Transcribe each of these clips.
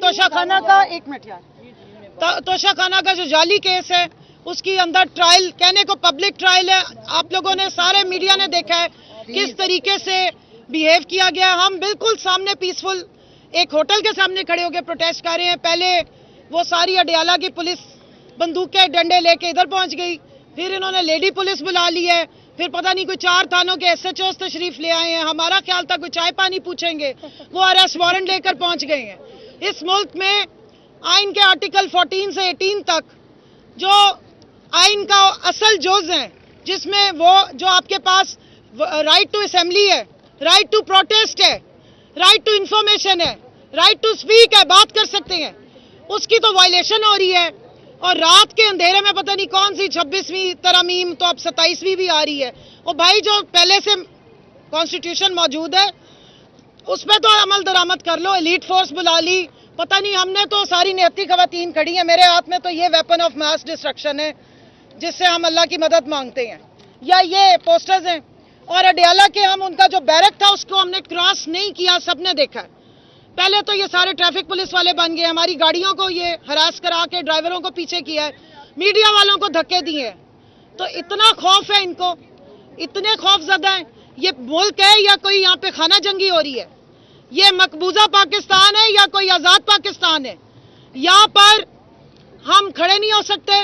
توشہ خانہ کا ایک منٹ یار توشہ خانہ کا جو جعلی کیس ہے اس کی اندر ٹرائل کہنے کو پبلک ٹرائل ہے. آپ لوگوں نے سارے میڈیا نے دیکھا ہے کس طریقے سے بیہیو کیا گیا. ہم بالکل سامنے پیسفل ایک ہوٹل کے سامنے کھڑے ہو کے پروٹیسٹ کر رہے ہیں. پہلے وہ ساری اڈیالہ کی پولیس بندوق کے ڈنڈے لے کے ادھر پہنچ گئی, پھر انہوں نے لیڈی پولیس بلا لی ہے, پھر پتہ نہیں کوئی 4 تھانوں کے SHOs تشریف لے آئے ہیں. ہمارا خیال تھا کوئی چائے پانی پوچھیں گے, وہ اریسٹ وارنٹ لے کر پہنچ گئے ہیں. اس ملک میں آئین کے آرٹیکل 14 سے 18 تک جو آئین کا اصل جز ہیں, جس میں وہ جو آپ کے پاس رائٹ ٹو اسمبلی ہے, رائٹ ٹو پروٹیسٹ ہے, رائٹ ٹو انفارمیشن ہے, رائٹ ٹو اسپیک ہے, بات کر سکتے ہیں, اس کی تو وائلیشن ہو رہی ہے. اور رات کے اندھیرے میں پتہ نہیں کون سی 26ویں ترامیم, تو اب 27ویں بھی آ رہی ہے. اور بھائی جو پہلے سے کانسٹیٹیوشن موجود ہے اس پہ تو عمل درآمد کر لو. ایلیٹ فورس بلا لی, پتہ نہیں ہم نے تو ساری نہتی خواتین کھڑی ہیں. میرے ہاتھ میں تو یہ ویپن آف ماس ڈسٹرکشن ہے جس سے ہم اللہ کی مدد مانگتے ہیں, یا یہ پوسٹرز ہیں. اور اڈیالہ کے ہم ان کا جو بیرک تھا اس کو ہم نے کراس نہیں کیا, سب نے دیکھا ہے. پہلے تو یہ سارے ٹریفک پولیس والے بن گئے, ہماری گاڑیوں کو یہ ہراس کرا کے ڈرائیوروں کو پیچھے کیا ہے, میڈیا والوں کو دھکے دیے ہیں. تو اتنا خوف ہے ان کو, اتنے خوف زدہ ہیں. یہ ملک ہے یا کوئی یہاں پہ خانہ جنگی ہو رہی ہے؟ یہ مقبوضہ پاکستان ہے یا کوئی آزاد پاکستان ہے؟ یہاں پر ہم کھڑے نہیں ہو سکتے,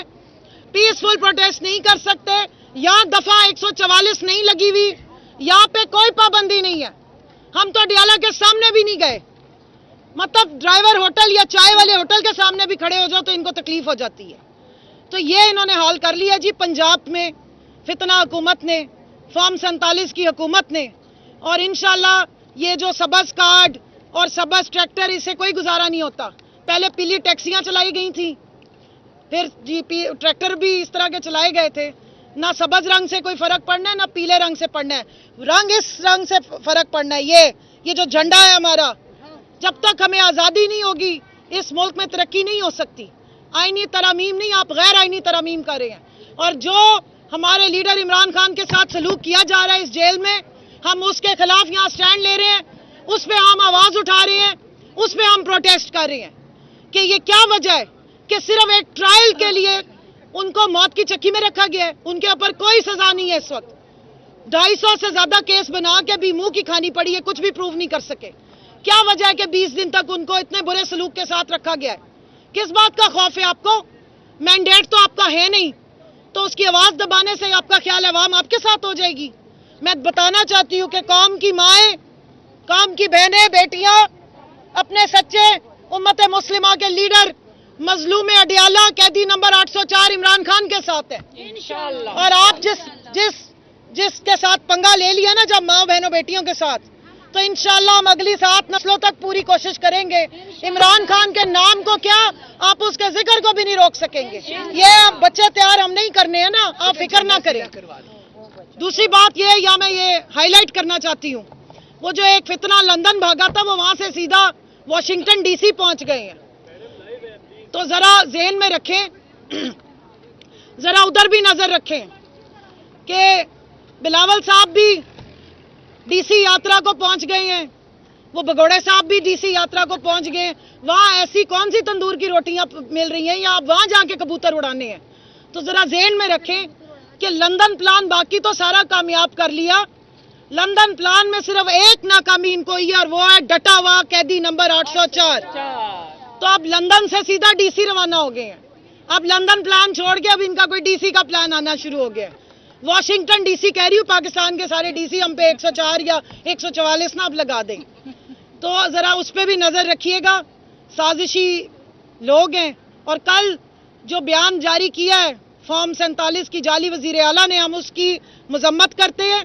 پیسفل پروٹیسٹ نہیں کر سکتے. یہاں دفعہ 144 نہیں لگی ہوئی, یہاں پہ کوئی پابندی نہیں ہے. ہم تو اڈیالہ کے سامنے بھی نہیں گئے. مطلب ڈرائیور ہوٹل یا چائے والے ہوٹل کے سامنے بھی کھڑے ہو جاؤ تو ان کو تکلیف ہو جاتی ہے. تو یہ انہوں نے حال کر لیا جی پنجاب میں فتنہ حکومت نے, فارم 47 کی حکومت نے. اور انشاءاللہ یہ جو سبز کارڈ اور سبز ٹریکٹر, اس سے کوئی گزارا نہیں ہوتا. پہلے پیلی ٹیکسیاں چلائی گئی تھیں, پھر ٹریکٹر بھی اس طرح کے چلائے گئے تھے. نہ سبز رنگ سے کوئی فرق پڑنا ہے, نہ پیلے رنگ سے پڑنا ہے. رنگ اس رنگ سے فرق پڑنا ہے. یہ جو جھنڈا ہے ہمارا, جب تک ہمیں آزادی نہیں ہوگی اس ملک میں ترقی نہیں ہو سکتی. آئینی ترامیم نہیں, آپ غیر آئینی ترامیم کر رہے ہیں. اور جو ہمارے لیڈر عمران خان کے ساتھ سلوک کیا جا رہا ہے اس جیل میں, ہم اس کے خلاف یہاں سٹینڈ لے رہے ہیں, اس پہ ہم آواز اٹھا رہے ہیں, اس پہ ہم پروٹیسٹ کر رہے ہیں کہ یہ کیا وجہ ہے کہ صرف ایک ٹرائل کے لیے ان کو موت کی چکی میں رکھا گیا ہے. ان کے اوپر کوئی سزا نہیں ہے اس وقت. 250 سے زیادہ کیس بنا کے بھی منہ کی کھانی پڑی ہے, کچھ بھی پروف نہیں کر سکے. کیا وجہ ہے کہ 20 دن تک ان کو اتنے برے سلوک کے ساتھ رکھا گیا ہے؟ کس بات کا خوف ہے آپ کو؟ مینڈیٹ تو آپ کا ہے نہیں, تو اس کی آواز دبانے سے آپ کا خیال عوام آپ کے ساتھ ہو جائے گی. میں بتانا چاہتی ہوں کہ قوم کی مائیں, قوم کی بہنیں, بیٹیاں اپنے سچے امت مسلمہ کے لیڈر مظلوم اڈیالہ قیدی نمبر 804 عمران خان کے ساتھ ہے انشاءاللہ. اور آپ جس کے ساتھ پنگا لے لیا نا جب ماں بہنوں بیٹیوں کے ساتھ, تو انشاءاللہ ہم اگلی 7 نسلوں تک پوری کوشش کریں گے. عمران خان کے نام کو کیا, آپ اس کے ذکر کو بھی نہیں روک سکیں گے. یہ بچے تیار ہم نہیں کرنے ہیں نا, آپ فکر نہ کریں. دوسری بات یہ میں یہ ہائی لائٹ کرنا چاہتی ہوں, وہ جو ایک فتنہ لندن بھاگا تھا وہ وہاں سے سیدھا واشنگٹن DC پہنچ گئے ہیں. تو ذرا ذہن میں رکھیں, ذرا ادھر بھی نظر رکھیں کہ بلاول صاحب بھی DC یاترا کو پہنچ گئے ہیں, وہ بگوڑے صاحب بھی DC یاترا کو پہنچ گئے ہیں. وہاں ایسی کون سی تندور کی روٹیاں مل رہی ہیں, یا آپ وہاں جا کے کبوتر اڑانے ہیں؟ تو ذرا ذہن میں رکھیں کہ لندن پلان باقی تو سارا کامیاب کر لیا, لندن پلان میں صرف ایک ناکامی ان کو ہی, اور وہ ہے ڈٹا ہوا قیدی نمبر 804. تو اب لندن سے سیدھا DC روانہ ہو گئے ہیں. اب لندن پلان چھوڑ کے اب ان کا کوئی DC کا پلان آنا شروع ہو گیا ہے. واشنگٹن DC کہہ رہی ہوں, پاکستان کے سارے DC ہم پہ 104 یا 144 نہ اب لگا دیں. تو ذرا اس پہ بھی نظر رکھیے گا, سازشی لوگ ہیں. اور کل جو بیان جاری کیا ہے فارم 47 کی جعلی وزیر اعلیٰ نے, ہم اس کی مذمت کرتے ہیں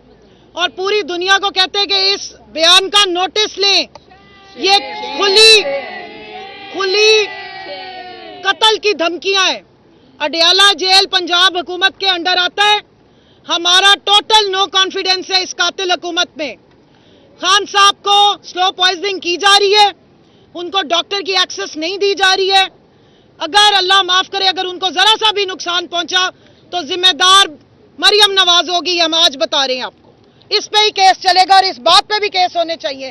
اور پوری دنیا کو کہتے ہیں کہ اس بیان کا نوٹس لیں. یہ کھلی قتل کی دھمکیاں ہیں. اڈیالہ جیل پنجاب حکومت کے انڈر آتا ہے. ہمارا ٹوٹل نو کانفیڈنس ہے اس قاتل حکومت میں. خان صاحب کو سلو پوائزننگ کی جا رہی ہے, ان کو ڈاکٹر کی ایکسس نہیں دی جا رہی ہے. اگر اللہ معاف کرے, اگر ان کو ذرا سا بھی نقصان پہنچا تو ذمہ دار مریم نواز ہوگی, ہم آج بتا رہے ہیں آپ کو. اس پہ ہی کیس چلے گا, اور اس بات پہ بھی کیس ہونے چاہیے